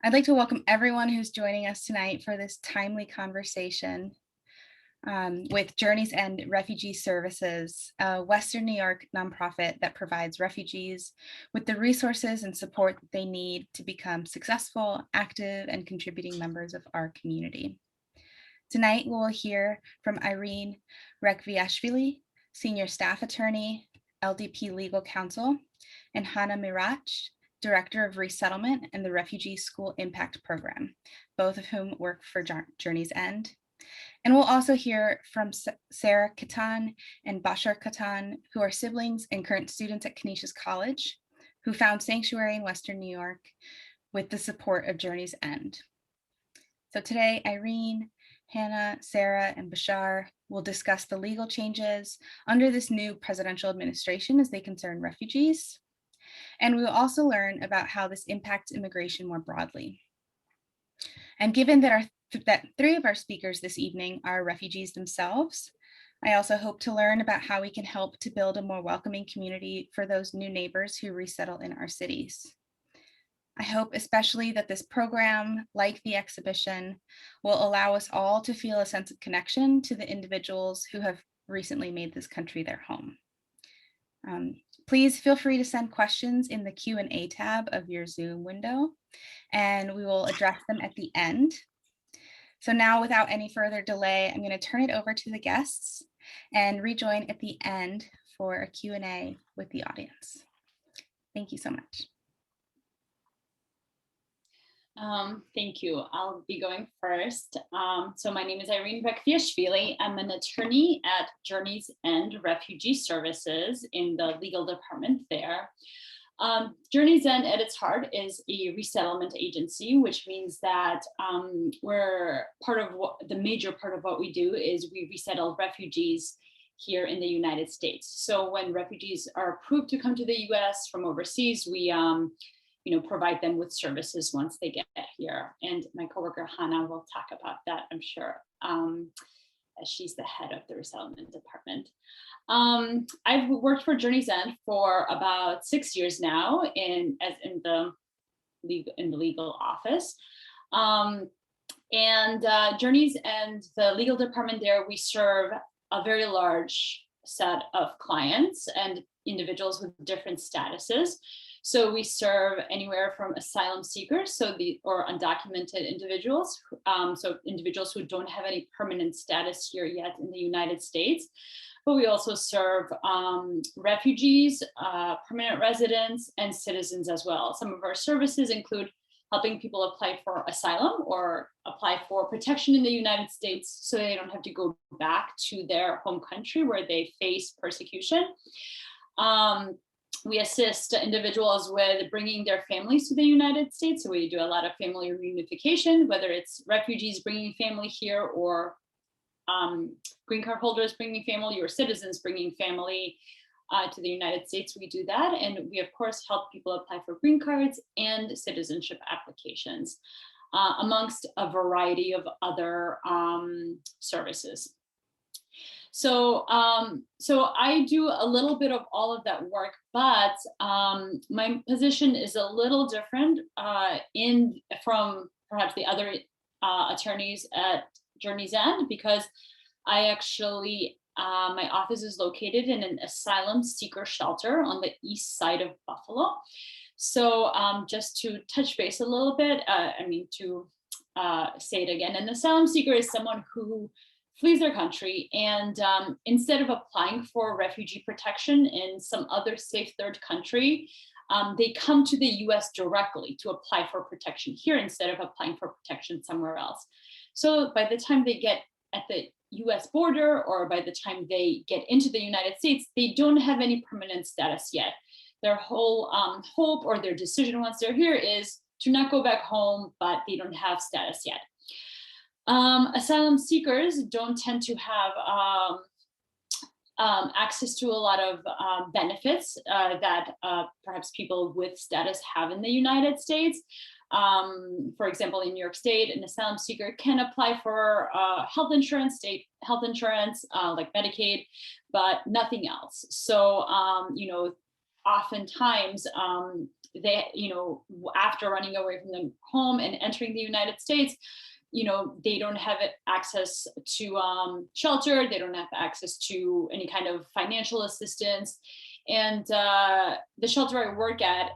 I'd like to welcome everyone who's joining us tonight for this timely conversation with Journey's End Refugee Services, a Western New York nonprofit that provides refugees with the resources and support that they need to become successful, active, and contributing members of our community. Tonight, we'll hear from Irene Rekviashvili, Senior Staff Attorney, LDP Legal Counsel, and Hannah Mirach, Director of Resettlement and the Refugee School Impact Program, both of whom work for Journey's End. And we'll also hear from Sarah Katan and Bashar Katan, who are siblings and current students at Canisius College, who found sanctuary in Western New York with the support of Journey's End. So today, Irene, Hannah, Sarah, and Bashar will discuss the legal changes under this new presidential administration as they concern refugees. And we will also learn about how this impacts immigration more broadly. And given that three of our speakers this evening are refugees themselves, I also hope to learn about how we can help to build a more welcoming community for those new neighbors who resettle in our cities. I hope especially that this program, like the exhibition, will allow us all to feel a sense of connection to the individuals who have recently made this country their home. Please feel free to send questions in the Q&A tab of your Zoom window, and we will address them at the end. So now, without any further delay, I'm going to turn it over to the guests and rejoin at the end for a Q&A with the audience. Thank you so much. Thank you. I'll be going first. So my name is Irene Rekviashvili. I'm an attorney at Journey's End Refugee Services in the legal department there. Journey's End at its heart is a resettlement agency, which means that we're part of the major part of what we do is we resettle refugees here in the United States. So when refugees are approved to come to the US from overseas, we provide them with services once they get here. And my coworker Hannah will talk about that, I'm sure, as she's the head of the resettlement department. I've worked for Journey's End for about 6 years now in the legal office. Journey's End, the legal department there, we serve a very large set of clients and individuals with different statuses. So we serve anywhere from asylum seekers, or undocumented individuals, so individuals who don't have any permanent status here yet in the United States. But we also serve refugees, permanent residents, and citizens as well. Some of our services include helping people apply for asylum or apply for protection in the United States so they don't have to go back to their home country where they face persecution. We assist individuals with bringing their families to the United States. So we do a lot of family reunification, whether it's refugees bringing family here or green card holders bringing family or citizens bringing family to the United States. We do that. And we, of course, help people apply for green cards and citizenship applications, amongst a variety of other services. So I do a little bit of all of that work, but my position is a little different from perhaps the other attorneys at Journey's End, because I actually, my office is located in an asylum seeker shelter on the east side of Buffalo. So just to touch base a little bit, to say it again, an asylum seeker is someone who flees their country and instead of applying for refugee protection in some other safe third country, they come to the US directly to apply for protection here instead of applying for protection somewhere else. So by the time they get at the US border or by the time they get into the United States, they don't have any permanent status yet. Their whole hope or their decision once they're here is to not go back home, but they don't have status yet. Asylum seekers don't tend to have access to a lot of benefits that perhaps people with status have in the United States. For example, in New York State, an asylum seeker can apply for health insurance, state health insurance, like Medicaid, but nothing else. So, oftentimes they, after running away from their home and entering the United States, they don't have access to shelter, they don't have access to any kind of financial assistance. And the shelter I work at,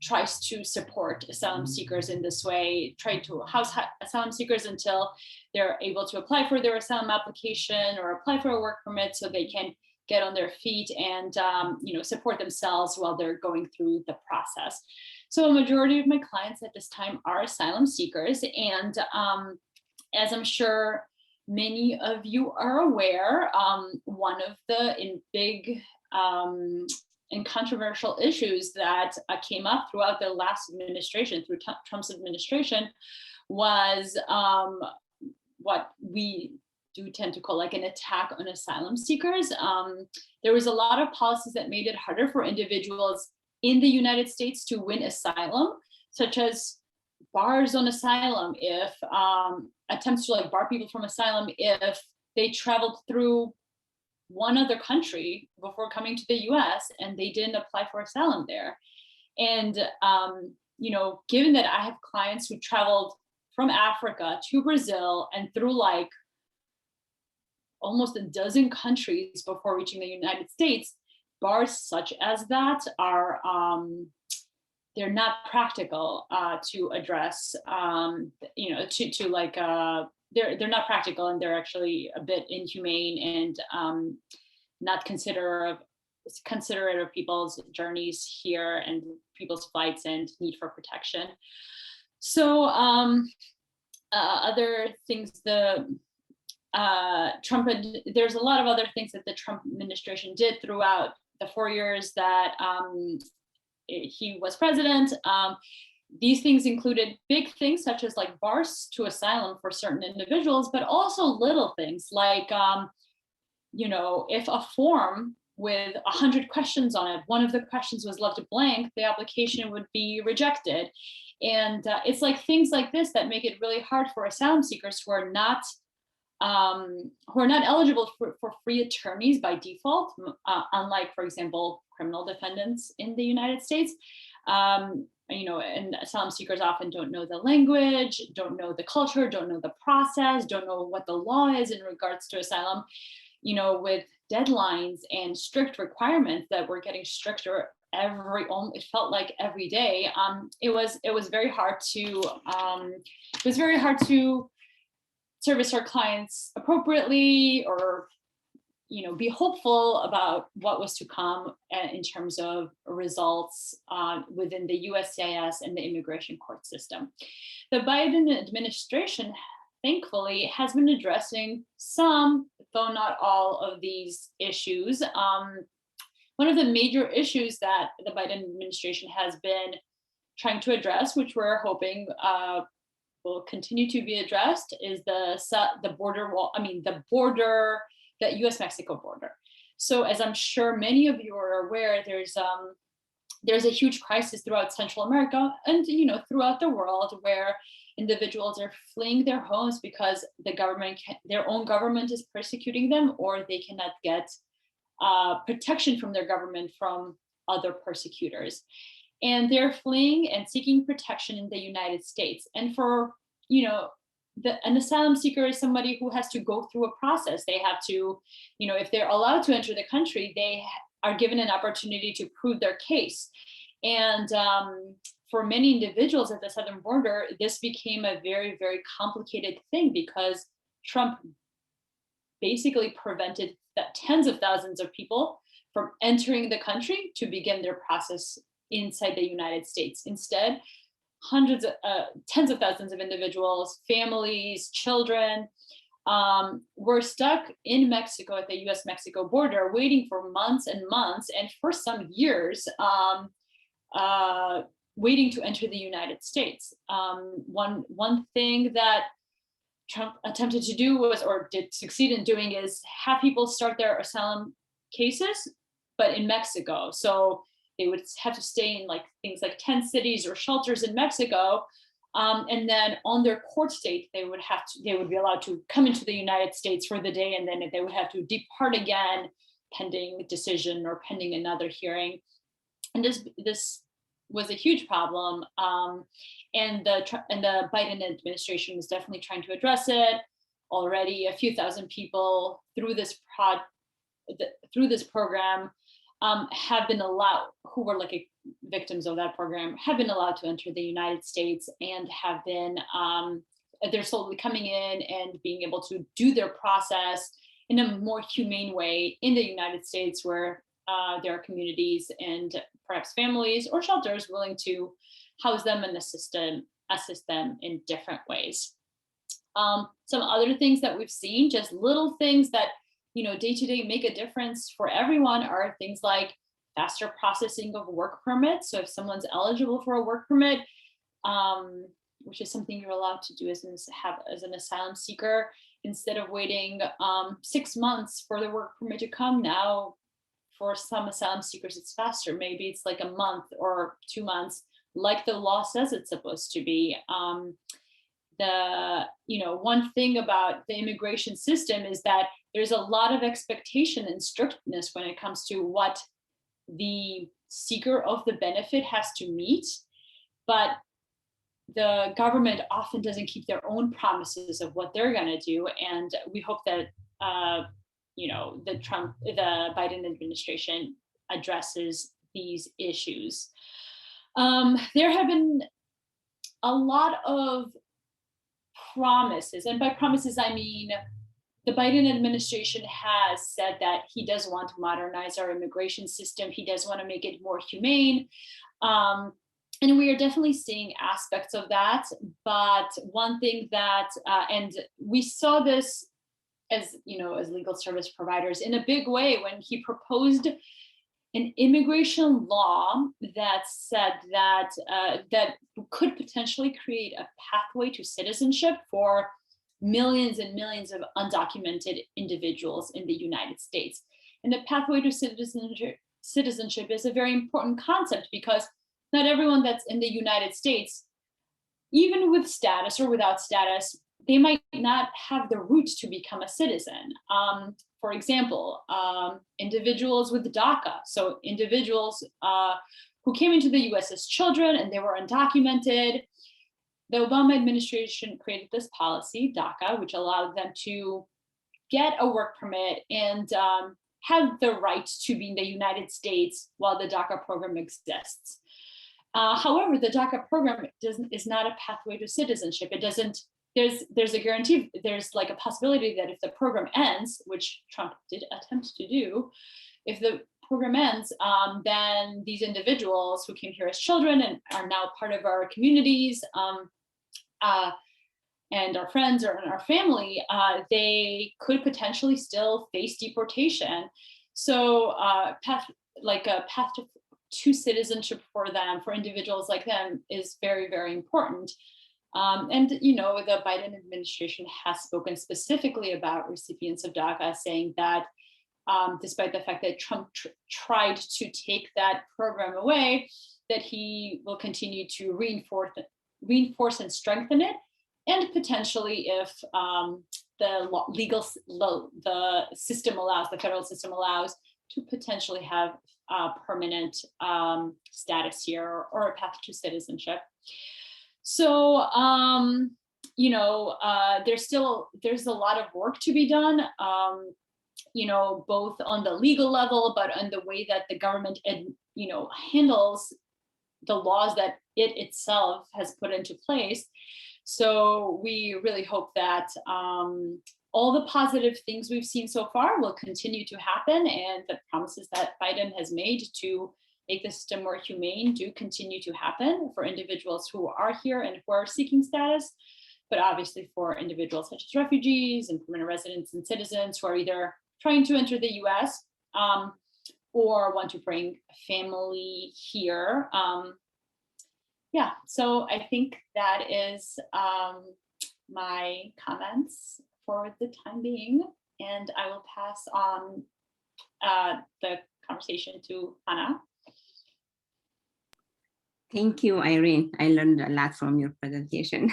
tries to support asylum seekers in this way, try to house asylum seekers until they're able to apply for their asylum application or apply for a work permit so they can get on their feet and support themselves while they're going through the process. So a majority of my clients at this time are asylum seekers. And as I'm sure many of you are aware, one of the big and controversial issues that came up throughout the last administration, through Trump's administration, was what we do tend to call like an attack on asylum seekers. There was a lot of policies that made it harder for individuals in the United States to win asylum, such as bars on asylum, if attempts to like bar people from asylum if they traveled through one other country before coming to the US and they didn't apply for asylum there. And, given that I have clients who traveled from Africa to Brazil and through like almost a dozen countries before reaching the United States, bars such as that are, they're not practical to address, they're not practical, and they're actually a bit inhumane and not considerate of people's journeys here and people's flights and need for protection. So other things, there's a lot of other things that the Trump administration did throughout the 4 years that he was president. These things included big things such as like bars to asylum for certain individuals, but also little things like, if a form with 100 questions on it, one of the questions was left blank, the application would be rejected. And it's like things like this that make it really hard for asylum seekers who are not eligible for free attorneys by default, unlike, for example, criminal defendants in the United States. And asylum seekers often don't know the language, don't know the culture, don't know the process, don't know what the law is in regards to asylum, with deadlines and strict requirements that were getting stricter it felt like every day. It was very hard to service our clients appropriately or be hopeful about what was to come in terms of results within the USCIS and the immigration court system. The Biden administration, thankfully, has been addressing some, though not all, of these issues. One of the major issues that the Biden administration has been trying to address, which we're hoping will continue to be addressed, is the border wall. The U.S.-Mexico border. So, as I'm sure many of you are aware, there's a huge crisis throughout Central America and throughout the world where individuals are fleeing their homes because their own government is persecuting them, or they cannot get protection from their government from other persecutors, and they're fleeing and seeking protection in the United States. And for an asylum seeker is somebody who has to go through a process. They have to, if they're allowed to enter the country, they are given an opportunity to prove their case. And for many individuals at the southern border, this became a very, very complicated thing because Trump basically prevented tens of thousands of people from entering the country to begin their process inside the United States. Instead, tens of thousands of individuals, families, children, were stuck in Mexico at the US-Mexico border, waiting for months and months, and for some years, waiting to enter the United States. One thing that Trump attempted to do did succeed in doing, is have people start their asylum cases, but in Mexico. So they would have to stay in things like tent cities or shelters in Mexico. And then on their court date, they would be allowed to come into the United States for the day, and then they would have to depart again pending decision or pending another hearing. And this was a huge problem. And the Biden administration is definitely trying to address it. Already a few thousand people through this program have been allowed, who were like victims of that program, have been allowed to enter the United States and have been, they're slowly coming in and being able to do their process in a more humane way in the United States, where there are communities and perhaps families or shelters willing to house them and assist them in different ways. Some other things that we've seen, just little things that, day to day make a difference for everyone, are things like faster processing of work permits. So if someone's eligible for a work permit, which is something you're allowed to do as an asylum seeker, instead of waiting 6 months for the work permit to come, now for some asylum seekers it's faster. Maybe it's like a month or 2 months, like the law says it's supposed to be. One thing about the immigration system is that there's a lot of expectation and strictness when it comes to what the seeker of the benefit has to meet, but the government often doesn't keep their own promises of what they're going to do. And we hope that the Biden administration addresses these issues. There have been a lot of promises, and by promises I mean the Biden administration has said that he does want to modernize our immigration system. He does want to make it more humane. And we are definitely seeing aspects of that. But one thing that, and we saw this as legal service providers in a big way when he proposed an immigration law that said that that could potentially create a pathway to citizenship for millions and millions of undocumented individuals in the United States. And the pathway to citizenship is a very important concept, because not everyone that's in the United States, even with status or without status, they might not have the route to become a citizen. For example, individuals with DACA, so individuals who came into the US as children and they were undocumented. The Obama administration created this policy, DACA, which allowed them to get a work permit and have the right to be in the United States while the DACA program exists. However, the DACA program is not a pathway to citizenship. It doesn't. There's a guarantee. There's like a possibility that if the program ends, which Trump did attempt to do, if the program ends, then these individuals who came here as children and are now part of our communities and our friends or in our family, they could potentially still face deportation. So a path to citizenship for them, for individuals like them, is very, very important. And the Biden administration has spoken specifically about recipients of DACA, saying that despite the fact that Trump tried to take that program away, that he will continue to reinforce and strengthen it, and potentially, if the system allows, the federal system allows, to potentially have permanent status here or a path to citizenship. So, there's a lot of work to be done, both on the legal level, but on the way that the government, handles the laws that it itself has put into place. So we really hope that all the positive things we've seen so far will continue to happen, and the promises that Biden has made to make the system more humane do continue to happen for individuals who are here and who are seeking status, but obviously for individuals such as refugees and permanent residents and citizens who are either trying to enter the US or want to bring a family here. So I think that is my comments for the time being, and I will pass on the conversation to Hannah. Thank you, Irene. I learned a lot from your presentation.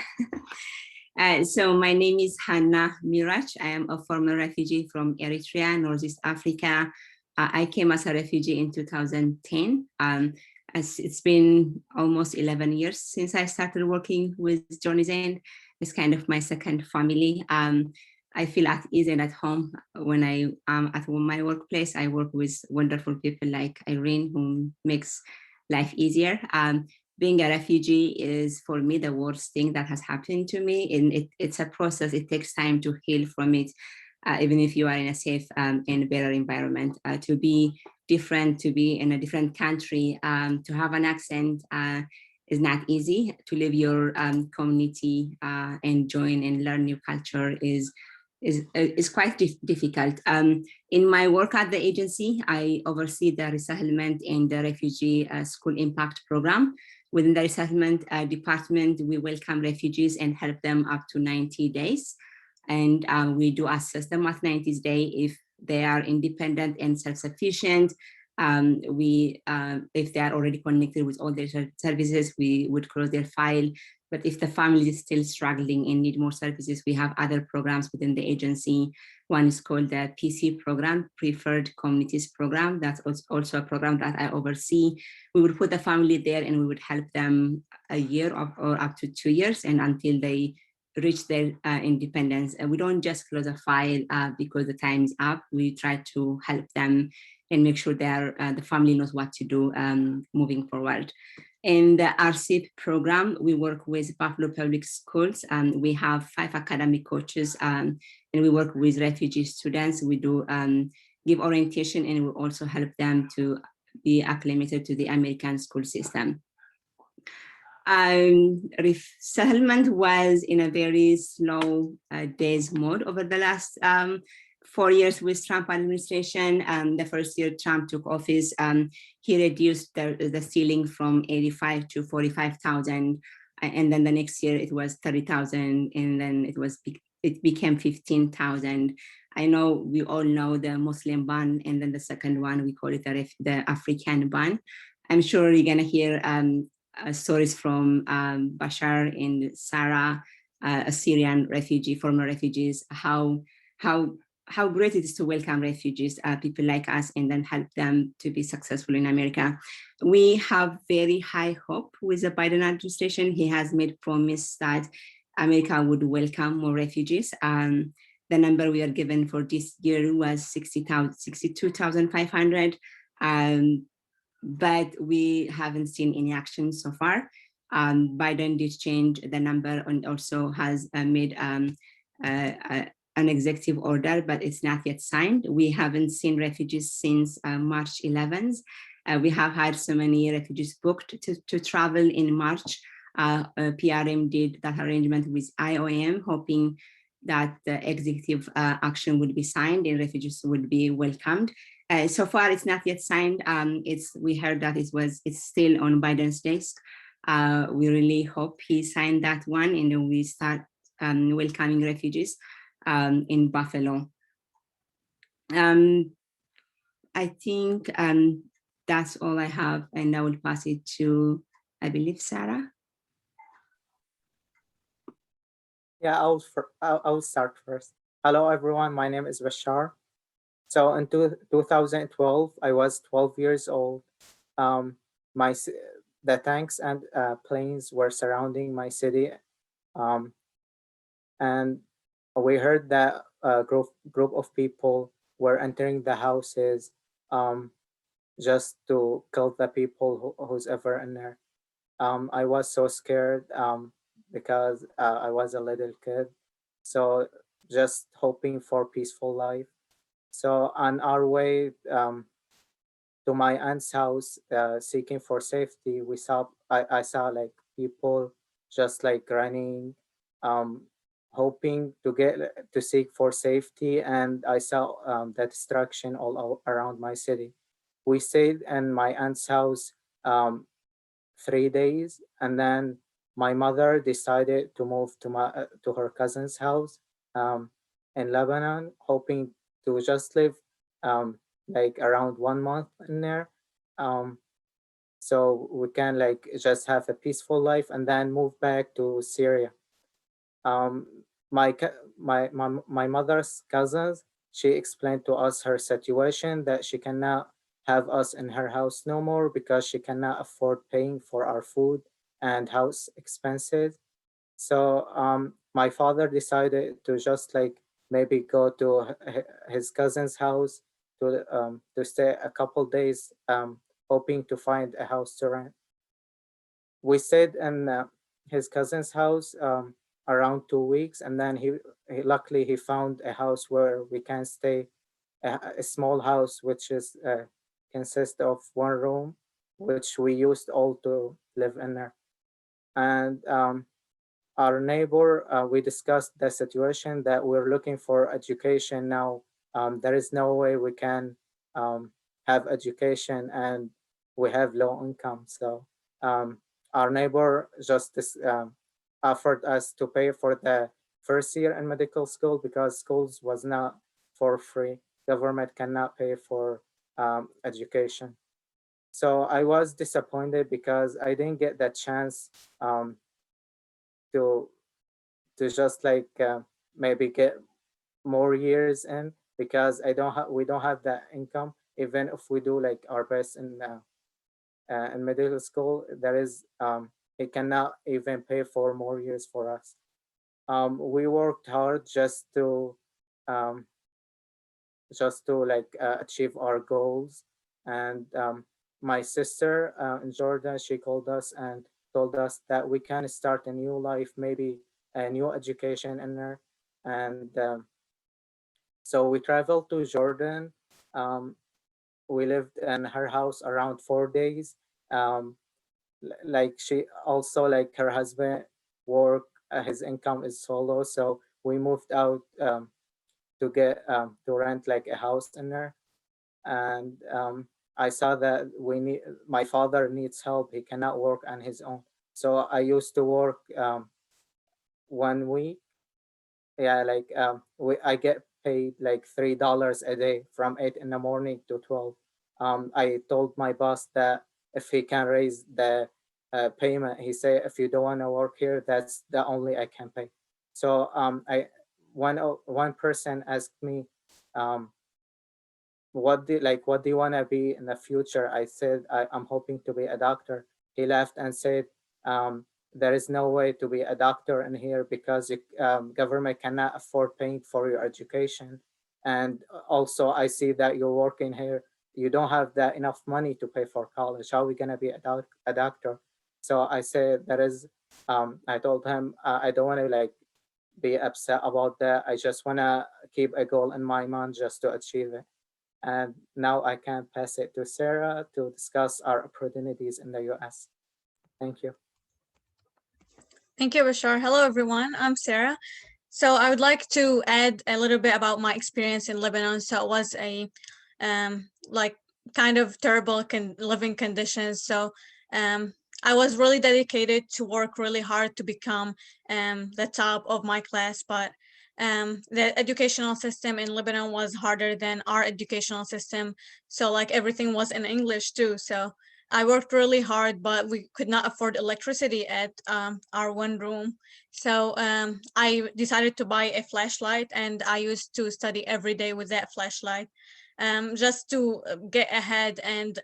So my name is Hannah Mirach. I am a former refugee from Eritrea, Northeast Africa. I came as a refugee in 2010. as it's been almost 11 years since I started working with Journey's End. It's kind of my second family. I feel at ease and at home when I am at my workplace. I work with wonderful people like Irene, who makes life easier. Being a refugee is, for me, the worst thing that has happened to me. And it's a process. It takes time to heal from it, even if you are in a safe and better environment. To be different, to be in a different country, to have an accent is not easy. To leave your community and join and learn new culture is quite difficult. In my work at the agency, I oversee the resettlement and the refugee school impact program. Within the resettlement department, we welcome refugees and help them up to 90 days. And we do assess them at 90 days if they are independent and self-sufficient. If they are already connected with all their services, we would close their file. But if the family is still struggling and need more services, we have other programs within the agency. One is called the PC program, Preferred Communities Program. That's also a program that I oversee. We would put the family there and we would help them a year or up to 2 years, and until they reach their independence. And we don't just close a file because the time is up. We try to help them and make sure the family knows what to do moving forward. In the RCIP program, we work with Buffalo Public Schools. We have 5 academic coaches, and we work with refugee students. We do give orientation, and we also help them to be acclimated to the American school system. Resettlement was in a very slow days mode over the last 4 years with Trump administration. The first year Trump took office, he reduced the ceiling from 85 to 45,000. And then the next year it was 30,000, and then it became 15,000. I know we all know the Muslim ban, and then the second one, we call it the African ban. I'm sure you're gonna hear stories from Bashar and Sarah, a Syrian refugee, former refugees, how great it is to welcome refugees, people like us, and then help them to be successful in America. We have very high hope with the Biden administration. He has made promise that America would welcome more refugees. The number we are given for this year was 62,500, but we haven't seen any action so far. Biden did change the number and also has made an executive order, but it's not yet signed. We haven't seen refugees since March 11th. We have had so many refugees booked to travel in March. PRM did that arrangement with IOM, hoping that the executive action would be signed and refugees would be welcomed. So far, it's not yet signed. We heard that it's still on Biden's desk. We really hope he signed that one, and then we start welcoming refugees in Buffalo. I think that's all I have, and I will pass it to, I believe, Sarah. Yeah, I'll start first. Hello, everyone. My name is Bashar. So in 2012, I was 12 years old. The tanks and planes were surrounding my city, and we heard that a group of people were entering the houses just to kill the people who's ever in there. I was so scared because I was a little kid, so just hoping for peaceful life. So on our way to my aunt's house, seeking for safety, I saw like people just like running, hoping to seek for safety, and I saw the destruction all around my city. We stayed in my aunt's house 3 days, and then my mother decided to move to her cousin's house in Lebanon, hoping to just live like around 1 month in there, so we can like just have a peaceful life and then move back to Syria. My mother's cousins, she explained to us her situation, that she cannot have us in her house no more because she cannot afford paying for our food and house expenses. So my father decided to just like maybe go to his cousin's house to stay a couple days, hoping to find a house to rent. We stayed in his cousin's house around 2 weeks, and then he luckily he found a house where we can stay, a small house which is consists of one room, which we used all to live in there. And our neighbor, we discussed the situation that we're looking for education now. There is no way we can have education and we have low income. So um, our neighbor just offered us to pay for the first year in medical school because schools was not for free. Government cannot pay for education. So I was disappointed because I didn't get that chance um, to just like maybe get more years in because we don't have that income. Even if we do like our best in medical school, there is it cannot even pay for more years for us. We worked hard um, just to like achieve our goals. And my sister in Jordan, she called us and told us that we can start a new life, maybe a new education in there. And so we traveled to Jordan. Um, we lived in her house around 4 days. Um, like she also like her husband work, his income is solo, so we moved out to get to rent like a house in there. And I saw that my father needs help. He cannot work on his own. So I used to work 1 week. Yeah, like I get paid like $3 a day from 8 in the morning to 12. I told my boss that if he can raise the payment, he said if you don't want to work here, that's the only I can pay. So one person asked me, um, what do you want to be in the future? I said I'm hoping to be a doctor. He laughed and said, there is no way to be a doctor in here because government cannot afford paying for your education. And also I see that you're working here, you don't have that enough money to pay for college. How are we going to be a doctor? So I said I told him I don't want to like be upset about that. I just want to keep a goal in my mind just to achieve it. And now I can pass it to Sarah to discuss our opportunities in the US. Thank you. Thank you, Bashar. Hello, everyone. I'm Sarah. So I would like to add a little bit about my experience in Lebanon. So it was a like kind of terrible living conditions. So I was really dedicated to work really hard to become the top of my class, but the educational system in Lebanon was harder than our educational system. So like everything was in English too. So I worked really hard, but we could not afford electricity at our one room. So I decided to buy a flashlight, and I used to study every day with that flashlight, just to get ahead and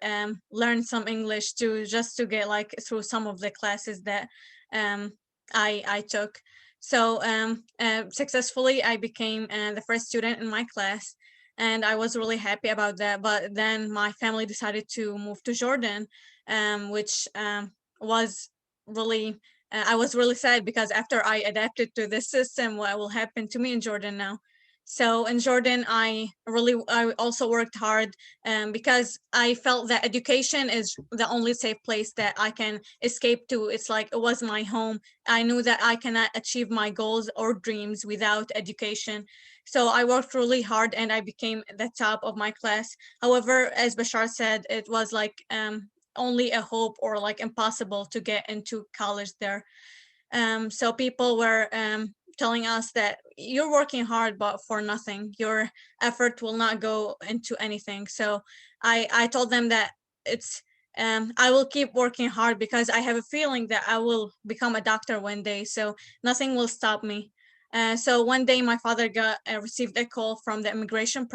learn some English too, just to get like through some of the classes that I took. So successfully, I became the first student in my class, and I was really happy about that. But then my family decided to move to Jordan, which was really, I was really sad because after I adapted to this system, what will happen to me in Jordan now? So in Jordan, I also worked hard because I felt that education is the only safe place that I can escape to. It's like it was my home. I knew that I cannot achieve my goals or dreams without education. So I worked really hard and I became the top of my class. However, as Bashar said, it was like only a hope or like impossible to get into college there. So people were telling us that you're working hard, but for nothing. Your effort will not go into anything. So I told them that it's I will keep working hard because I have a feeling that I will become a doctor one day. So nothing will stop me. So one day my father received a call from the immigration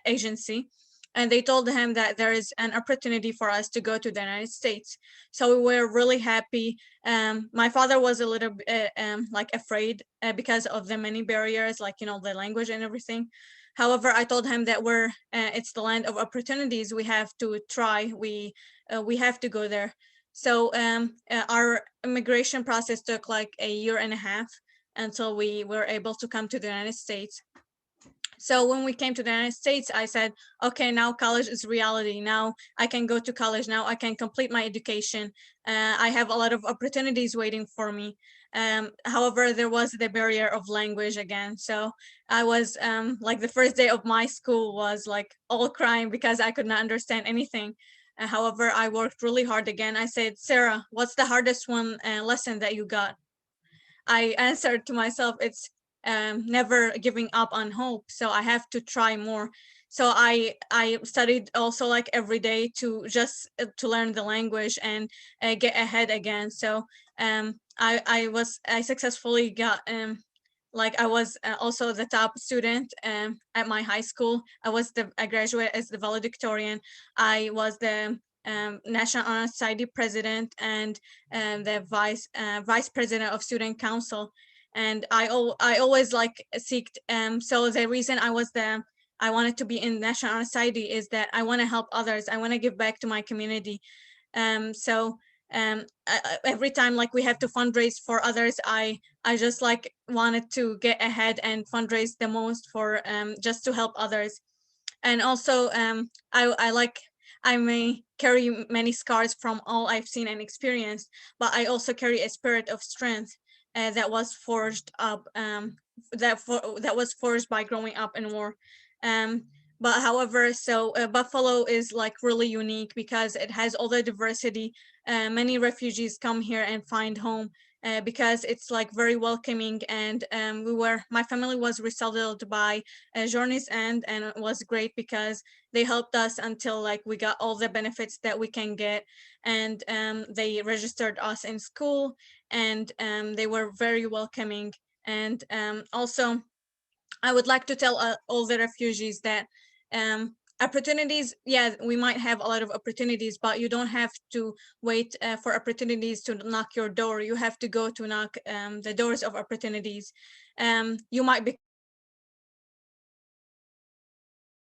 agency, and they told him that there is an opportunity for us to go to the United States. So we were really happy. My father was a little bit like afraid because of the many barriers, like, you know, the language and everything. However, I told him that it's the land of opportunities. We have to try. We have to go there. So our immigration process took like a year and a half until we were able to come to the United States. So when we came to the United States, I said, okay, now college is reality. Now I can go to college. Now I can complete my education. I have a lot of opportunities waiting for me. However, there was the barrier of language again. So I was like, the first day of my school was like all crying because I could not understand anything. However, I worked really hard again. I said, Sarah, what's the hardest lesson that you got? I answered to myself, it's never giving up on hope. So I have to try more. So I studied also like every day to just to learn the language and get ahead again. So I successfully got like I was also the top student at my high school. I graduated as the valedictorian. I was the National Honor Society president and the vice president of student council. And I always like seeked. So the reason I wanted to be in National Honor Society is that I want to help others. I want to give back to my community. So every time like we have to fundraise for others, I just like wanted to get ahead and fundraise the most for just to help others. And also I may carry many scars from all I've seen and experienced, but I also carry a spirit of strength that was forged up that was forged by growing up in war. But however, so Buffalo is like really unique because it has all the diversity. Many refugees come here and find home because it's like very welcoming. And my family was resettled by Journey's End, and it was great because they helped us until like we got all the benefits that we can get. And they registered us in school, and they were very welcoming. And also, I would like to tell all the refugees that opportunities, yeah, we might have a lot of opportunities, but you don't have to wait for opportunities to knock your door. You have to go to knock the doors of opportunities. You might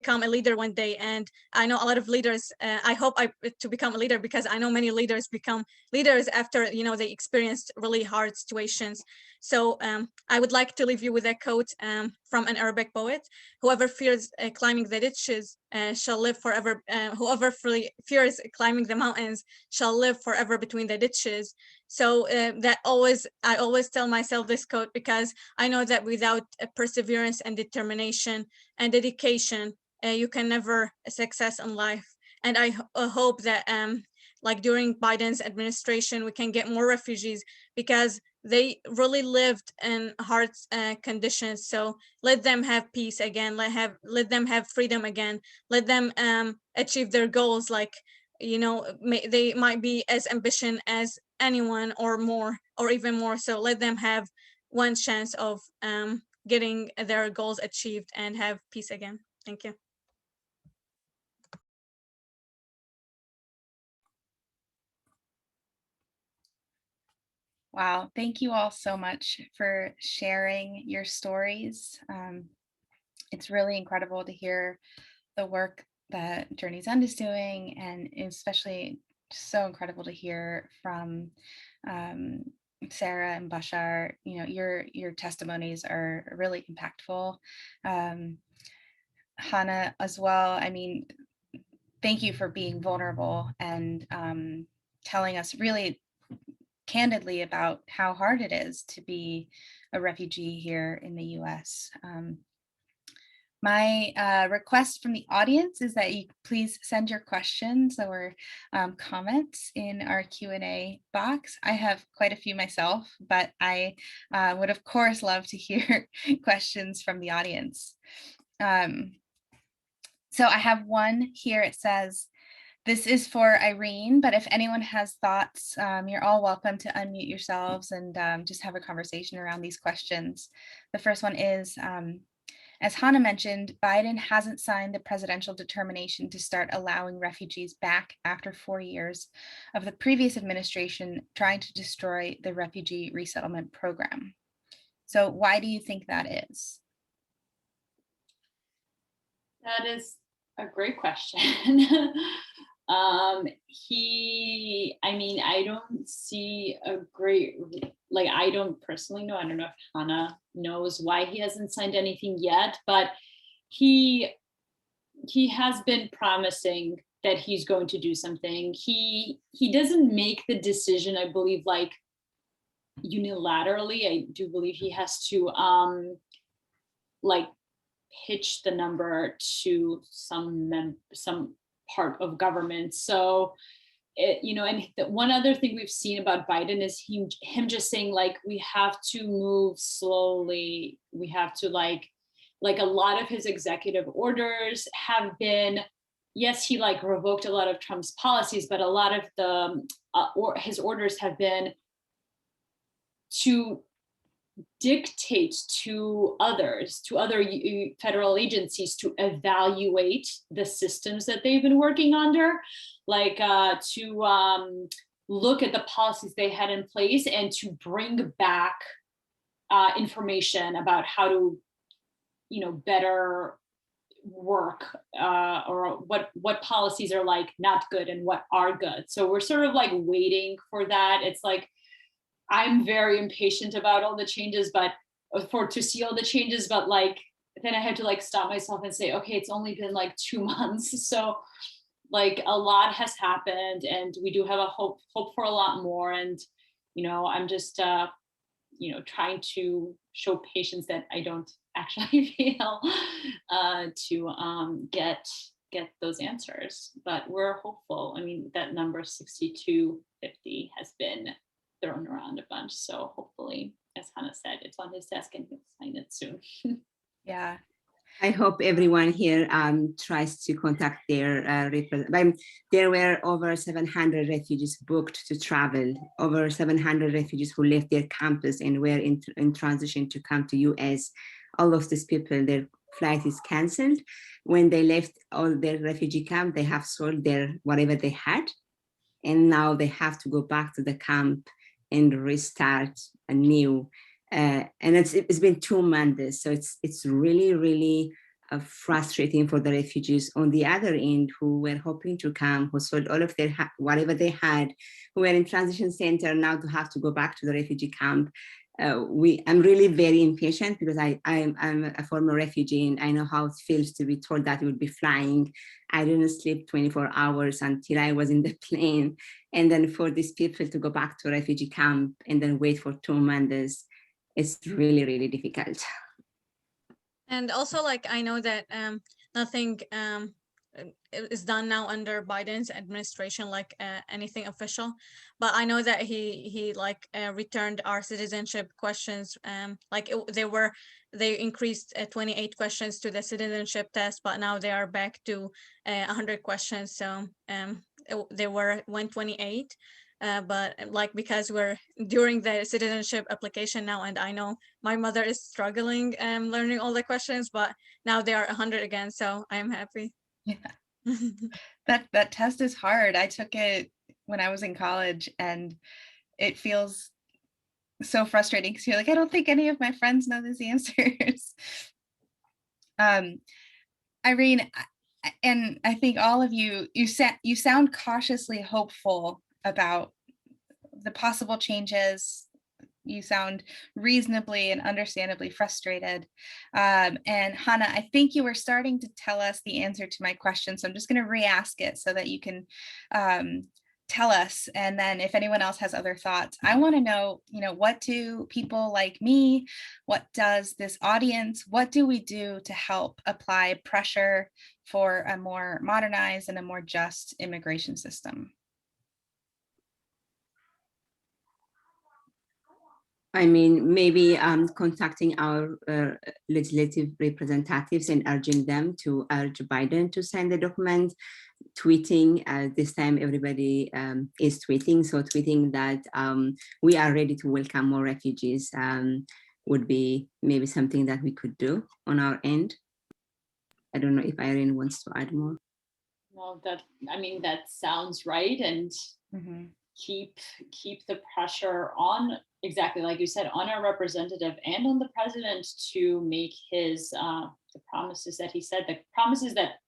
become a leader one day, and I know a lot of leaders. I hope to become a leader because I know many leaders become leaders after they experienced really hard situations. So I would like to leave you with a quote from an Arabic poet: "Whoever fears climbing the ditches shall live forever. Whoever fears climbing the mountains shall live forever between the ditches." So I always tell myself this quote because I know that without perseverance and determination and dedication, you can never success in life. And I hope that like during Biden's administration, we can get more refugees because they really lived in hard conditions. So let them have peace again. Let them have freedom again. Let them achieve their goals. Like, they might be as ambitious as anyone or more, or even more. So let them have one chance of getting their goals achieved and have peace again. Thank you. Wow, thank you all so much for sharing your stories. It's really incredible to hear the work that Journey's End is doing, and especially so incredible to hear from Sarah and Bashar. Your testimonies are really impactful. Hannah as well. I mean, thank you for being vulnerable and telling us really candidly about how hard it is to be a refugee here in the US. My request from the audience is that you please send your questions or comments in our Q&A box. I have quite a few myself, but I would of course love to hear questions from the audience. So I have one here. It says, "This is for Irene, but if anyone has thoughts, you're all welcome to unmute yourselves and just have a conversation around these questions." The first one is, As Hannah mentioned, Biden hasn't signed the presidential determination to start allowing refugees back after 4 years of the previous administration trying to destroy the refugee resettlement program. So why do you think that is? That is a great question. I don't see a great, like, I don't personally know. I don't know if Hannah knows why he hasn't signed anything yet, but he has been promising that he's going to do something. He doesn't make the decision, I believe, like unilaterally. I do believe he has to like pitch the number to some part of government. So and one other thing we've seen about Biden is him just saying, like, we have to move slowly. We have to like a lot of his executive orders have been, yes, he like revoked a lot of Trump's policies, but a lot of the his orders have been to dictate to other federal agencies to evaluate the systems that they've been working under, like to look at the policies they had in place and to bring back information about how to, better work or what policies are like not good and what are good. So we're sort of like waiting for that. It's like, I'm very impatient about all the changes, but to see all the changes, but like, then I had to like stop myself and say, okay, it's only been like 2 months. So like a lot has happened and we do have a hope for a lot more. And, I'm just, trying to show patience that I don't actually feel to get those answers, but we're hopeful. I mean, that number 6250 has been thrown around a bunch. So hopefully, as Hannah said, it's on his desk and he'll sign it soon. Yeah. I hope everyone here tries to contact their there were over 700 refugees booked to travel, over 700 refugees who left their campus and were in transition to come to US. All of these people, their flight is canceled. When they left all their refugee camp, they have sold their whatever they had. And now they have to go back to the camp and restart anew. And it's been 2 months, so it's really, really frustrating for the refugees on the other end who were hoping to come, who sold all of their whatever they had, who were in transition center, now to have to go back to the refugee camp. I'm really very impatient because I'm a former refugee and I know how it feels to be told that you would be flying. I didn't sleep 24 hours until I was in the plane, and then for these people to go back to a refugee camp and then wait for 2 months. It's really, really difficult. And also, like, I know that nothing is done now under Biden's administration, like anything official, but I know that he returned our citizenship questions. They increased 28 questions to the citizenship test, but now they are back to 100 questions. So they were 128. But like, because we're during the citizenship application now, and I know my mother is struggling learning all the questions, but now they are 100 again, so I am happy. Yeah. That test is hard. I took it when I was in college and it feels so frustrating because you're like, I don't think any of my friends know these answers. Irene, and I think all of you sound cautiously hopeful about the possible changes. You sound reasonably and understandably frustrated. And Hannah, I think you were starting to tell us the answer to my question, so I'm just going to re-ask it so that you can tell us. And then if anyone else has other thoughts, I want to know, what do people like me, what does this audience, what do we do to help apply pressure for a more modernized and a more just immigration system? I mean, maybe contacting our legislative representatives and urging them to urge Biden to sign the document, tweeting. This time everybody is tweeting, so tweeting that we are ready to welcome more refugees. would be maybe something that we could do on our end. I don't know if Irene wants to add more. Well, that sounds right, and Mhm. keep the pressure on, exactly like you said, on our representative and on the president to make his the promises that he said, the promises that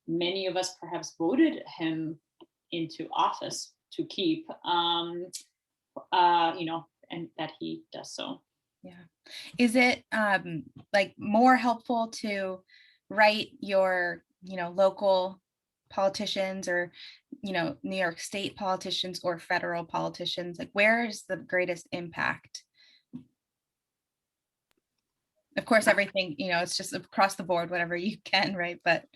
many of us perhaps voted him into office to keep, and that he does so. Yeah. Is it like more helpful to write your, local politicians or, New York State politicians or federal politicians? Like, where is the greatest impact? Of course, everything, it's just across the board, whatever you can, right? But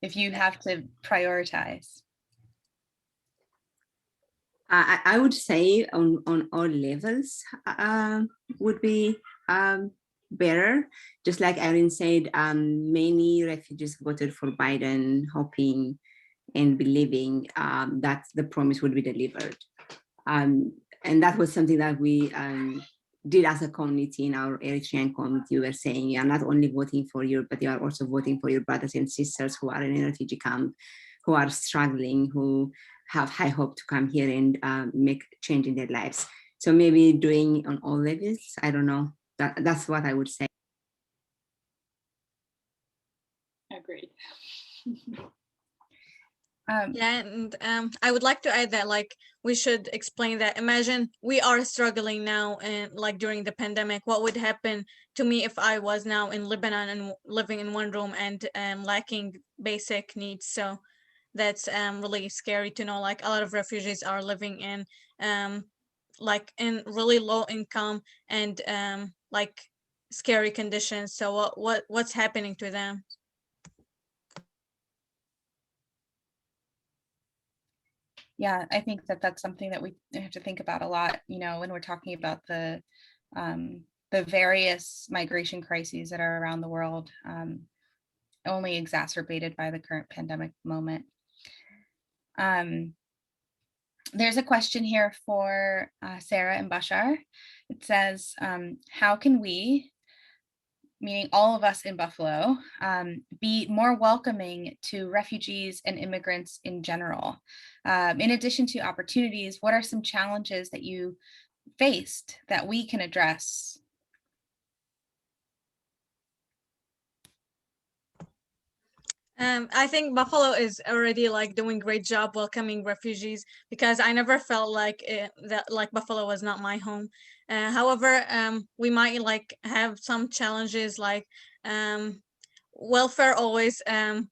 if you have to prioritize. I would say on all levels would be better. Just like Irene said, many refugees voted for Biden, hoping and believing that the promise would be delivered. And that was something that we did as a community in our Eritrean community. We were saying, you are not only voting for Europe, but you are also voting for your brothers and sisters who are in a refugee camp, who are struggling, who have high hope to come here and make change in their lives. So maybe doing on all levels, I don't know. That's what I would say. Agreed. Yeah, and I would like to add that like we should explain that. Imagine we are struggling now, and like during the pandemic, what would happen to me if I was now in Lebanon and living in one room and lacking basic needs? So that's really scary to know. Like a lot of refugees are living in like in really low income and like scary conditions. So what's happening to them? Yeah, I think that that's something that we have to think about a lot, when we're talking about the various migration crises that are around the world, only exacerbated by the current pandemic moment. There's a question here for Sarah and Bashar. It says, how can we, meaning all of us in Buffalo, be more welcoming to refugees and immigrants in general? In addition to opportunities, what are some challenges that you faced that we can address? I think Buffalo is already like doing great job welcoming refugees, because I never felt like that like Buffalo was not my home. However, we might like have some challenges like welfare always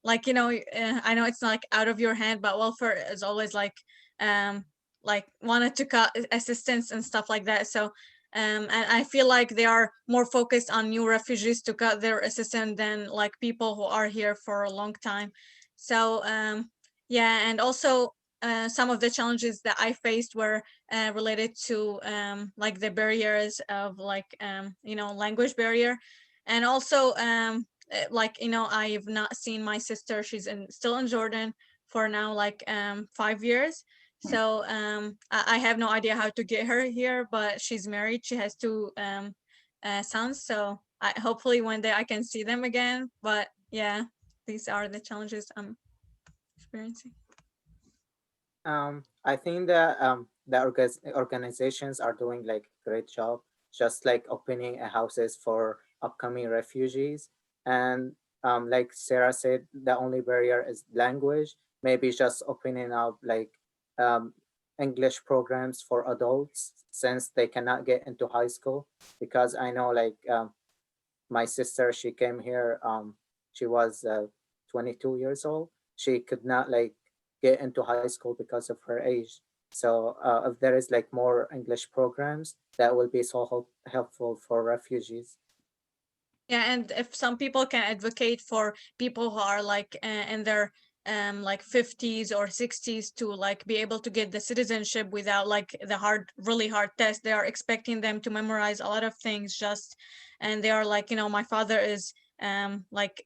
like I know it's not like out of your hand, but welfare is always like wanted to cut assistance and stuff like that. So and I feel like they are more focused on new refugees to cut their assistance than like people who are here for a long time. So yeah, and also some of the challenges that I faced were related to like the barriers of like language barrier, and also like I've not seen my sister. She's still in Jordan for now like 5 years. So I have no idea how to get her here, but she's married. She has two sons. So hopefully one day I can see them again. But yeah, these are the challenges I'm experiencing. I think that the organizations are doing like a great job, just like opening houses for upcoming refugees. And like Sarah said, the only barrier is language. Maybe just opening up like um, English programs for adults since they cannot get into high school. Because I know like my sister, she came here, she was 22 years old. She could not like get into high school because of her age. So if there is like more English programs, that will be so helpful for refugees. Yeah, and if some people can advocate for people who are like in their like 50s or 60s to like be able to get the citizenship without like the really hard test. They are expecting them to memorize a lot of things just, and they are like, my father is like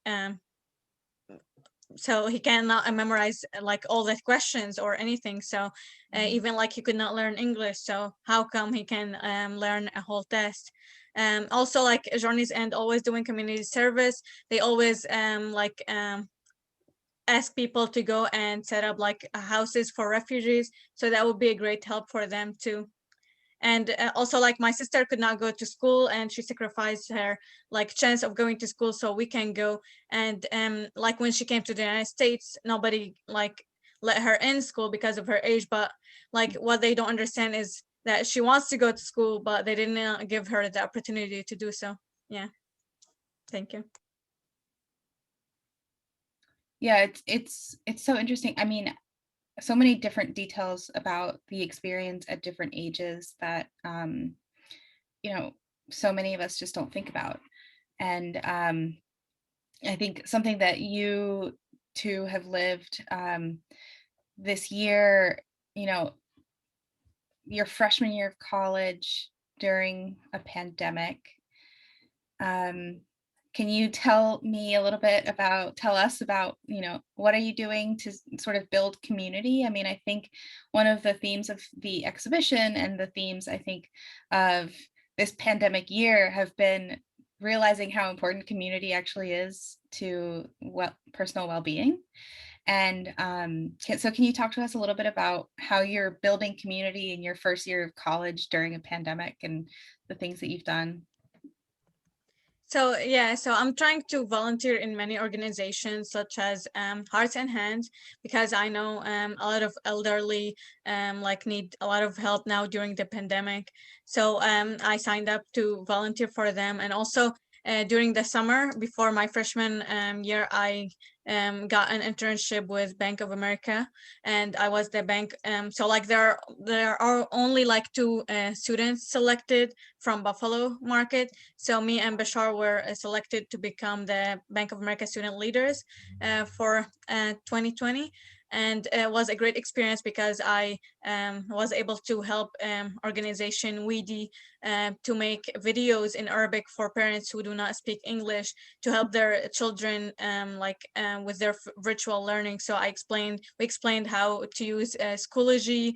so he cannot memorize like all the questions or anything. So even like he could not learn English. So how come he can learn a whole test? Also, like Journey's End always doing community service. They always ask people to go and set up like houses for refugees. So that would be a great help for them too. And also, like, my sister could not go to school and she sacrificed her like chance of going to school so we can go. And like when she came to the United States, nobody like let her in school because of her age. But like what they don't understand is that she wants to go to school, but they didn't give her the opportunity to do so. Yeah. Thank you. Yeah, it's so interesting. I mean, so many different details about the experience at different ages that you know, so many of us just don't think about. And I think something that you two have lived this year, you know, your freshman year of college during a pandemic. Can you tell us about, you know, what are you doing to sort of build community? I mean, I think one of the themes of the exhibition and the themes, I think, of this pandemic year have been realizing how important community actually is to personal well-being. And so can you talk to us a little bit about how you're building community in your first year of college during a pandemic and the things that you've done? So yeah, so I'm trying to volunteer in many organizations such as Hearts and Hands, because I know a lot of elderly like need a lot of help now during the pandemic. So I signed up to volunteer for them. And also during the summer before my freshman year, I got an internship with Bank of America, and I was the bank. So like there are only like two students selected from Buffalo market. So me and Bashar were selected to become the Bank of America student leaders for 2020. And it was a great experience because I was able to help organization WEDI to make videos in Arabic for parents who do not speak English, to help their children with their virtual learning. So we explained how to use Schoology,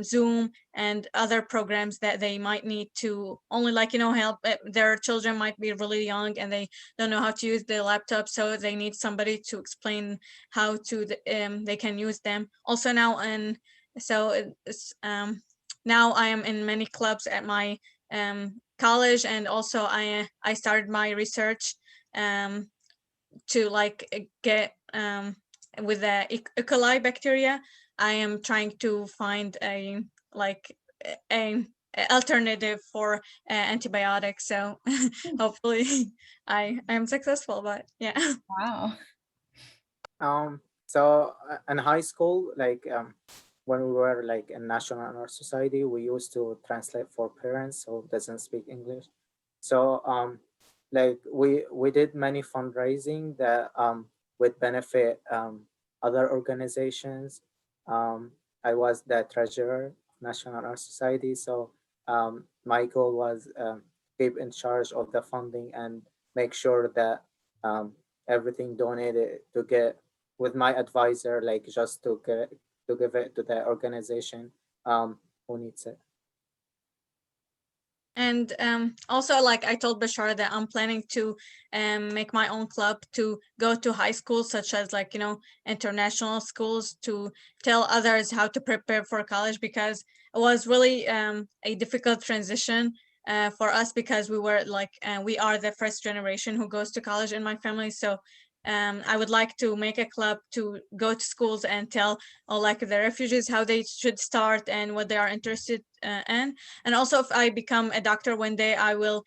Zoom, and other programs that they might need to only help. Their children might be really young and they don't know how to use the laptop, so they need somebody to explain how to they can use them. Also now, and so it's now I am in many clubs at my college, and also I started my research to get with the E. coli bacteria. I am trying to find a alternative for antibiotics. So hopefully I am successful. But yeah. Wow. So in high school, when we were like in National Honor Society, we used to translate for parents who doesn't speak English. So we did many fundraising that would benefit other organizations. I was the treasurer of National Honor Society, so my goal was keep in charge of the funding and make sure that everything donated to get with my advisor, like just to give it to the organization who needs it. And also, like I told Bashar that I'm planning to make my own club to go to high schools, such as international schools, to tell others how to prepare for college, because it was really a difficult transition for us, because we are the first generation who goes to college in my family. So I would like to make a club to go to schools and tell the refugees how they should start and what they are interested in. And also, if I become a doctor one day, I will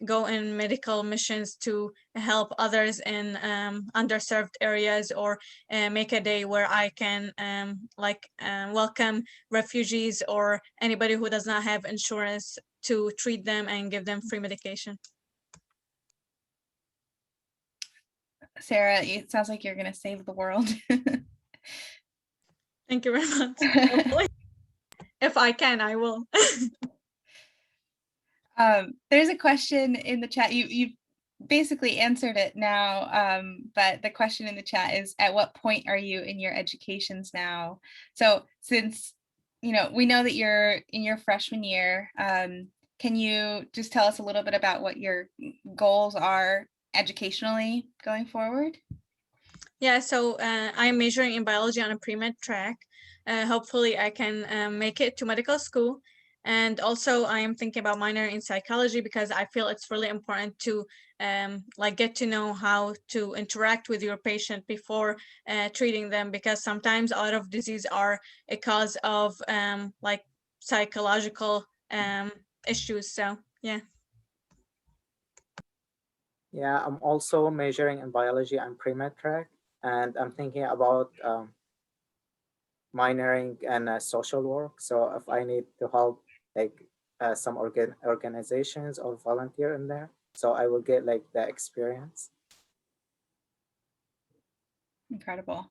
go in medical missions to help others in underserved areas, or make a day where I can welcome refugees or anybody who does not have insurance to treat them and give them free medication. Sarah, it sounds like you're going to save the world. Thank you very much. Hopefully, if I can, I will. There's a question in the chat. You basically answered it now, but the question in the chat is, at what point are you in your educations now? So since we know that you're in your freshman year, can can you just tell us a little bit about what your goals are educationally going forward? Yeah, so I'm majoring in biology on a pre-med track. Hopefully I can make it to medical school. And also I am thinking about minoring in psychology because I feel it's really important to like get to know how to interact with your patient before treating them, because sometimes a lot of disease are a cause of like psychological issues. So yeah. Yeah, I'm also majoring in biology and pre-med track, and I'm thinking about minoring in social work. So if I need to help like some organizations or volunteer in there, so I will get like the experience. Incredible.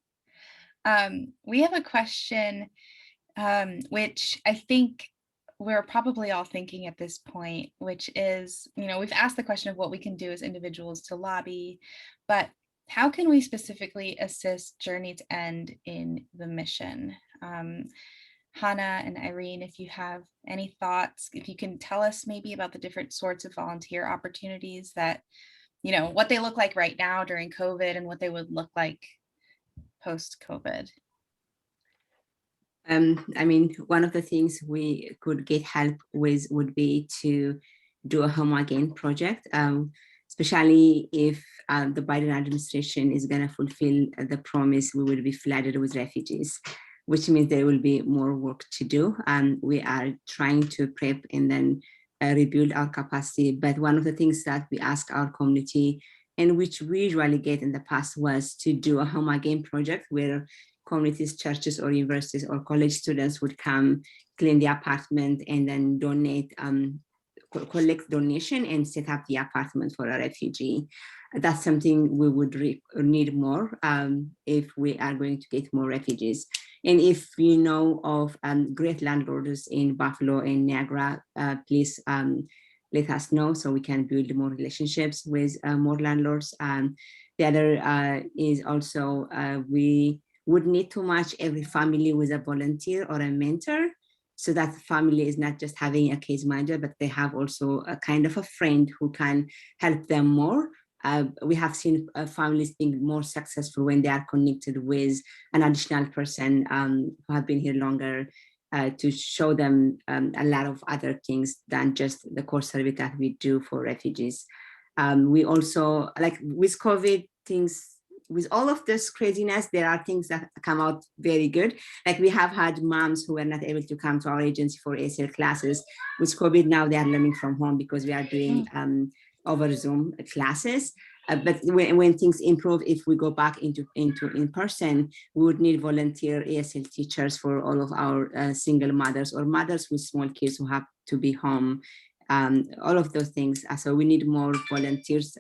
We have a question, which I think we're probably all thinking at this point, which is, we've asked the question of what we can do as individuals to lobby, but how can we specifically assist Journey's End in the mission? Hannah and Irene, if you have any thoughts, if you can tell us maybe about the different sorts of volunteer opportunities that, what they look like right now during COVID and what they would look like post-COVID. I mean, one of the things we could get help with would be to do a home again project, especially if the Biden administration is going to fulfill the promise we will be flooded with refugees, which means there will be more work to do. We are trying to prep and then rebuild our capacity. But one of the things that we ask our community, and which we usually get in the past, was to do a home again project where communities, churches, or universities or college students would come, clean the apartment, and then donate, collect donation and set up the apartment for a refugee. That's something we would need more if we are going to get more refugees. And if you know of great landlords in Buffalo and Niagara, please let us know so we can build more relationships with more landlords. The other is also we would need to match every family with a volunteer or a mentor, so that family is not just having a case manager, but they have also a kind of a friend who can help them more. We have seen families being more successful when they are connected with an additional person who have been here longer to show them a lot of other things than just the core service that we do for refugees. We also, like with COVID, things, with all of this craziness, there are things that come out very good. Like we have had moms who were not able to come to our agency for ASL classes. With COVID now, they are learning from home because we are doing over Zoom classes. But when things improve, if we go back into in person, we would need volunteer ASL teachers for all of our single mothers or mothers with small kids who have to be home. All of those things. So we need more volunteers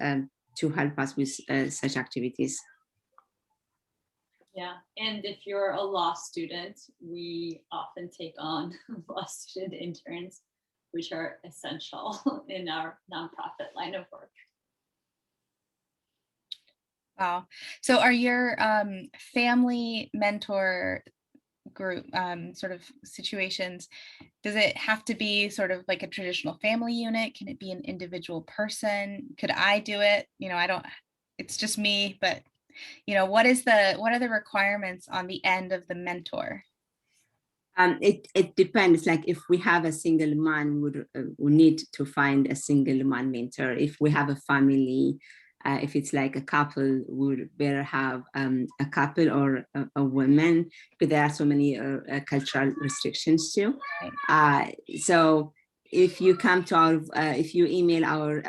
to help us with such activities. Yeah, and if you're a law student, we often take on law student interns, which are essential in our nonprofit line of work. Wow. So are your family mentor group sort of situations, does it have to be sort of like a traditional family unit? Can it be an individual person? Could I do it? It's just me, but what are the requirements on the end of the mentor? It depends. Like if we have a single man, we need to find a single man mentor. If we have a family, if it's like a couple, we would better have a couple or a woman, because there are so many cultural restrictions too. Right. So if you come to our, if you email our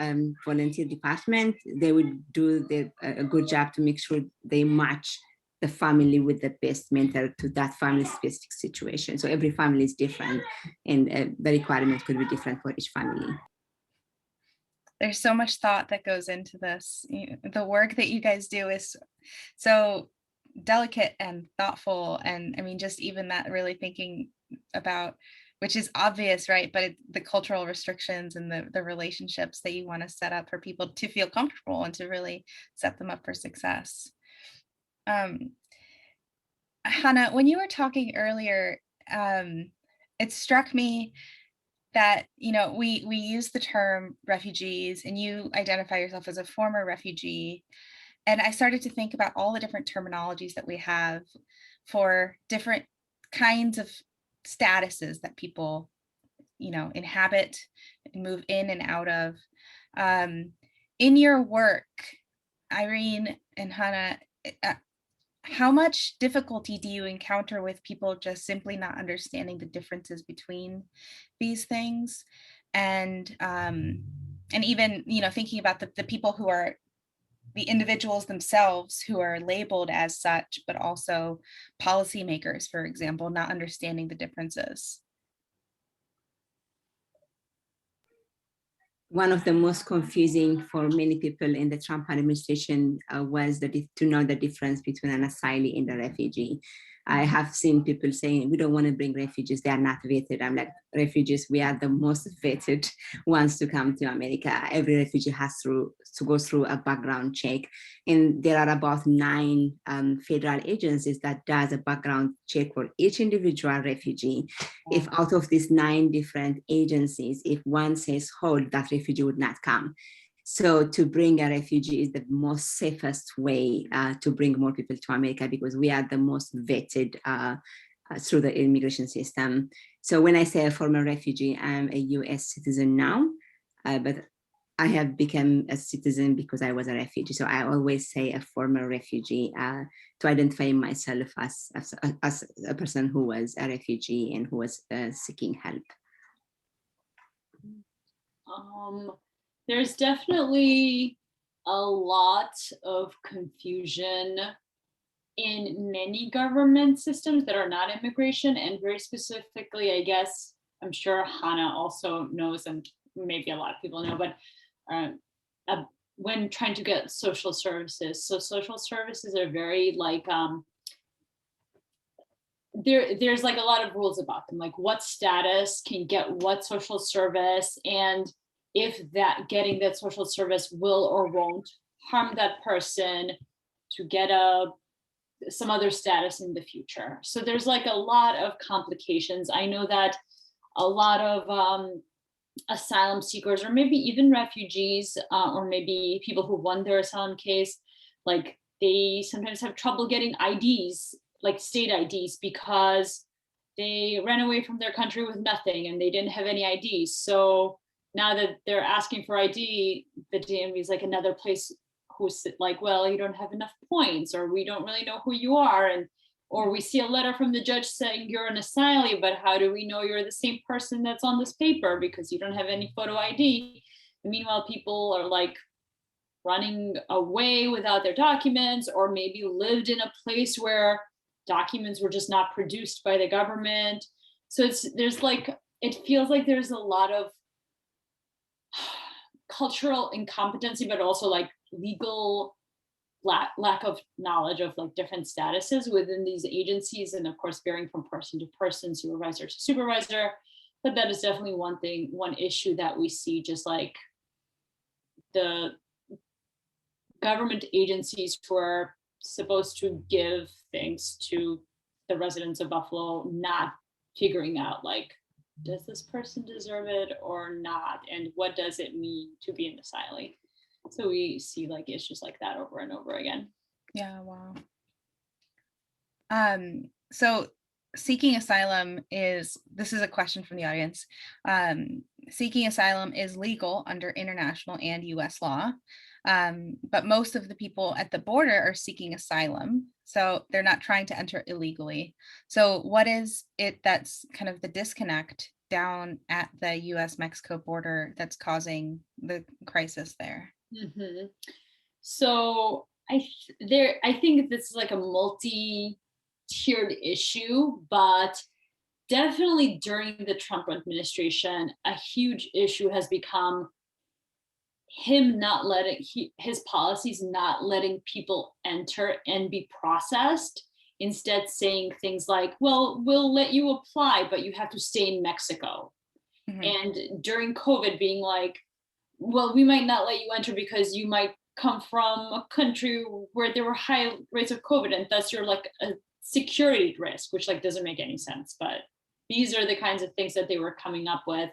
volunteer department, they will do a good job to make sure they match the family with the best mentor to that family specific situation. So every family is different, and the requirement could be different for each family. There's so much thought that goes into this. The work that you guys do is so delicate and thoughtful. And I mean, just even that, really thinking about, which is obvious, right? But the cultural restrictions and the relationships that you want to set up for people to feel comfortable and to really set them up for success. Hannah, when you were talking earlier, it struck me that, we use the term refugees, and you identify yourself as a former refugee. And I started to think about all the different terminologies that we have for different kinds of statuses that people, inhabit and move in and out of. In your work, Irene and Hannah, how much difficulty do you encounter with people just simply not understanding the differences between these things? And even, thinking about the people who are the individuals themselves who are labeled as such, but also policymakers, for example, not understanding the differences. One of the most confusing for many people in the Trump administration was to know the difference between an asylee and a refugee. I have seen people saying, we don't want to bring refugees, they are not vetted. I'm like, refugees, we are the most vetted ones to come to America. Every refugee has to go through a background check. And there are about 9 federal agencies that does a background check for each individual refugee. If out of these 9 different agencies, if one says hold, that refugee would not come. So to bring a refugee is the most safest way to bring more people to America, because we are the most vetted through the immigration system. So when I say a former refugee, I'm a US citizen now, but I have become a citizen because I was a refugee. So I always say a former refugee to identify myself as a person who was a refugee and who was seeking help. There's definitely a lot of confusion in many government systems that are not immigration, and very specifically, I guess, I'm sure Hannah also knows, and maybe a lot of people know, but when trying to get social services. So social services are very like, there's like a lot of rules about them, like what status can get what social service, and if that getting that social service will or won't harm that person to get some other status in the future. So there's like a lot of complications. I know that a lot of asylum seekers, or maybe even refugees, or maybe people who won their asylum case, like they sometimes have trouble getting IDs, like state IDs, because they ran away from their country with nothing and they didn't have any IDs. So now that they're asking for ID, the DMV is like another place who's like, well, you don't have enough points, or we don't really know who you are. And or we see a letter from the judge saying you're an asylee, but how do we know you're the same person that's on this paper, because you don't have any photo ID. And meanwhile, people are like running away without their documents, or maybe lived in a place where documents were just not produced by the government. So there's like, it feels like there's a lot of cultural incompetency, but also like legal lack of knowledge of like different statuses within these agencies, and of course varying from person to person, supervisor to supervisor. But that is definitely one issue that we see, just like the government agencies who are supposed to give things to the residents of Buffalo not figuring out, like, does this person deserve it or not, and what does it mean to be an asylee? So we see like issues like that over and over again. Yeah, wow. So seeking asylum this is a question from the audience. Seeking asylum is legal under international and US law, but most of the people at the border are seeking asylum. So they're not trying to enter illegally. So what is it that's kind of the disconnect down at the US-Mexico border that's causing the crisis there? Mm-hmm. So I think this is like a multi-tiered issue, but definitely during the Trump administration, a huge issue has become him not letting his policies not letting people enter and be processed, instead saying things like, well, we'll let you apply, but you have to stay in Mexico. Mm-hmm. And during COVID being like, well, we might not let you enter because you might come from a country where there were high rates of COVID, and thus you're like a security risk, which like doesn't make any sense. But these are the kinds of things that they were coming up with.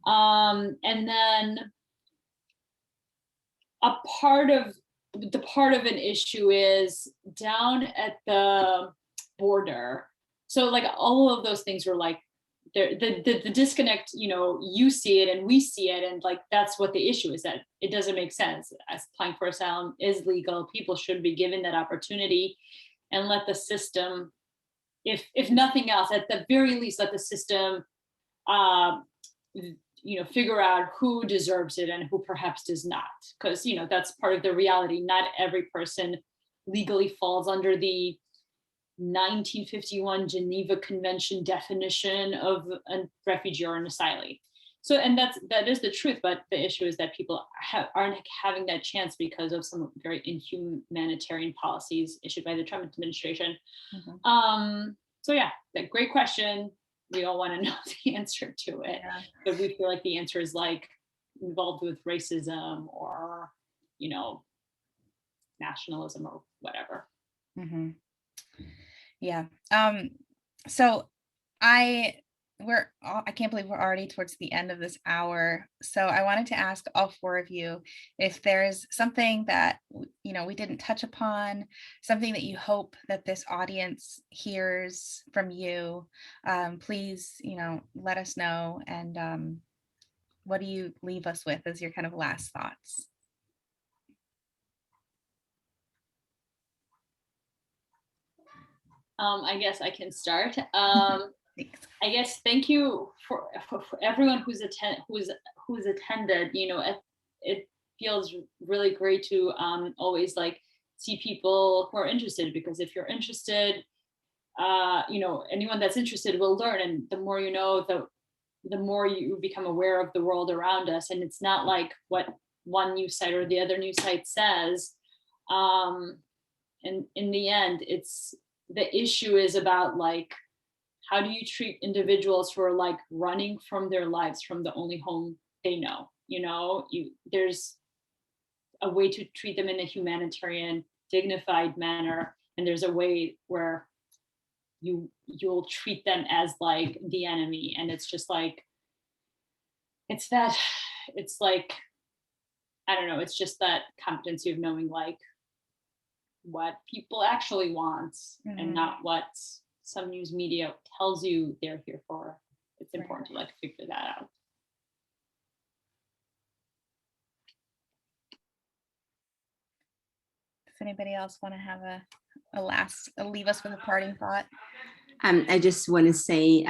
And then a part of an issue is down at the border. So like all of those things were like, the disconnect, you know, you see it and we see it, and like that's what the issue is, that it doesn't make sense. As applying for asylum is legal, people should be given that opportunity, and let the system, if nothing else, at the very least, let the system you know, figure out who deserves it and who perhaps does not, because you know that's part of the reality. Not every person legally falls under the 1951 Geneva Convention definition of a refugee or an asylee. So, and that is the truth, but the issue is that people aren't having that chance because of some very inhumanitarian policies issued by the Trump administration. So yeah, great question. We all want to know the answer to it, but we feel like the answer is like involved with racism or, you know, nationalism or whatever. Yeah. So I can't believe we're already towards the end of this hour. So I wanted to ask all four of you if there's something that, you know, we didn't touch upon, something that you hope that this audience hears from you. Please, you know, let us know. And what do you leave us with as your kind of last thoughts? I guess I can start. I guess thank you for everyone who's attended. You know, it feels really great to always like see people who are interested, because if you're interested, you know, anyone that's interested will learn, and the more you know, the more you become aware of the world around us. And it's not like what one news site or the other news site says. And in the end, the issue is about like, how do you treat individuals who are like running from their lives, from the only home they know? You know, there's a way to treat them in a humanitarian, dignified manner, and there's a way where you'll treat them as like the enemy. And it's just like, it's like, I don't know, it's just that competency of knowing like what people actually want and not what some news media tells you they're here for. It's important to like figure that out. Does anybody else want to have leave us with a parting thought? I just want to say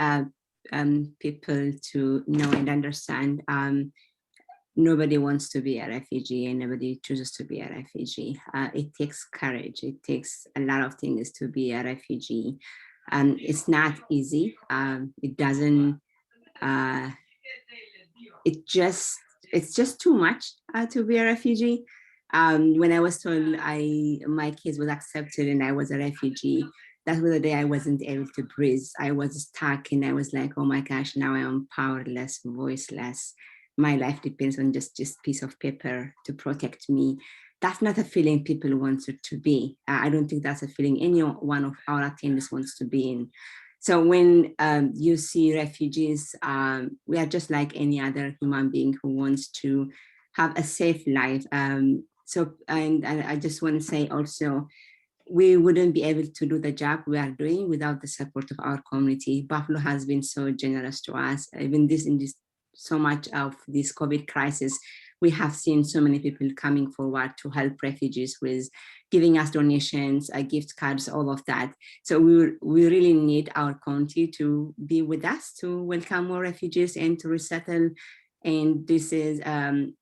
people to know and understand, nobody wants to be a refugee and nobody chooses to be a refugee. It takes courage. It takes a lot of things to be a refugee. It's not easy. It doesn't, it's just too much to be a refugee. When I was told my case was accepted and I was a refugee, that was the day I wasn't able to breathe. I was stuck and I was like, oh my gosh, now I am powerless, voiceless. My life depends on just this piece of paper to protect me. That's not a feeling people want to be. I don't think that's a feeling any one of our attendees wants to be in. So when you see refugees, we are just like any other human being who wants to have a safe life. And I just want to say also, we wouldn't be able to do the job we are doing without the support of our community. Buffalo has been so generous to us. Even so much of this COVID crisis, we have seen so many people coming forward to help refugees with giving us donations, gift cards, all of that. So we really need our community to be with us to welcome more refugees and to resettle. And this is,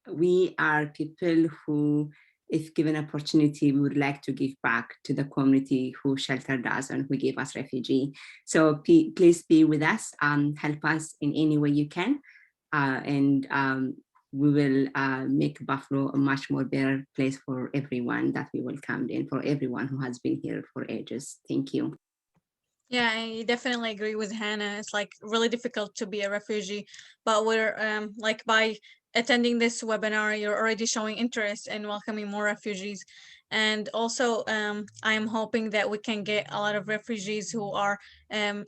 we are people who, if given opportunity, we would like to give back to the community who sheltered us and who gave us refugee. So please be with us, help us in any way you can. And we will make Buffalo a much more better place for everyone that we welcomed and for everyone who has been here for ages. Thank you. Yeah, I definitely agree with Hannah. It's like really difficult to be a refugee, but we're like by attending this webinar. You're already showing interest in welcoming more refugees. And also, I am hoping that we can get a lot of refugees who are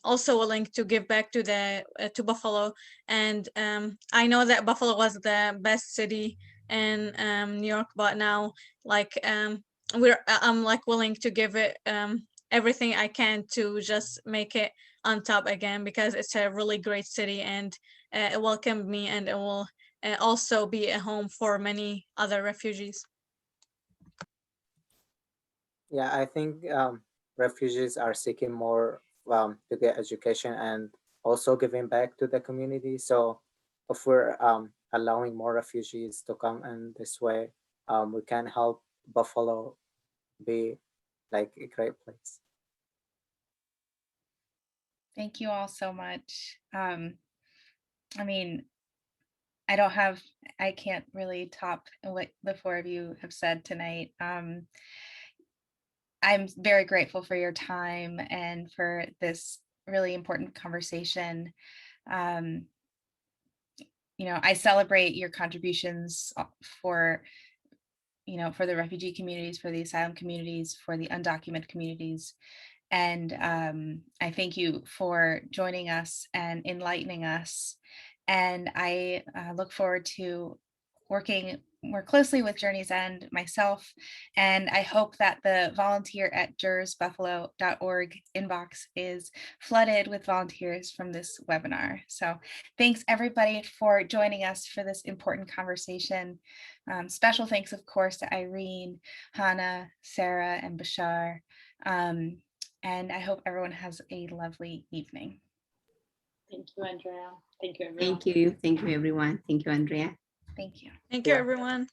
also willing to give back to to Buffalo. And I know that Buffalo was the best city in New York, but now like I'm like willing to give it everything I can to just make it on top again, because it's a really great city, and it welcomed me, and it will also be a home for many other refugees. Yeah, I think refugees are seeking more to get education and also giving back to the community. So if we're allowing more refugees to come in this way, we can help Buffalo be like a great place. Thank you all so much. I mean, I can't really top what the four of you have said tonight. I'm very grateful for your time and for this really important conversation. Um, I celebrate your contributions for the refugee communities, for the asylum communities, for the undocumented communities. And I thank you for joining us and enlightening us. And I look forward to working more closely with Journey's End myself. And I hope that the volunteer@jursbuffalo.org inbox is flooded with volunteers from this webinar. So thanks everybody for joining us for this important conversation. Special thanks, of course, to Irene, Hannah, Sarah, and Bashar. And I hope everyone has a lovely evening. Thank you, Andrea. Thank you, everyone. Thank you. Thank you, everyone. Thank you, Andrea. Thank you. Thank you, Yeah. everyone.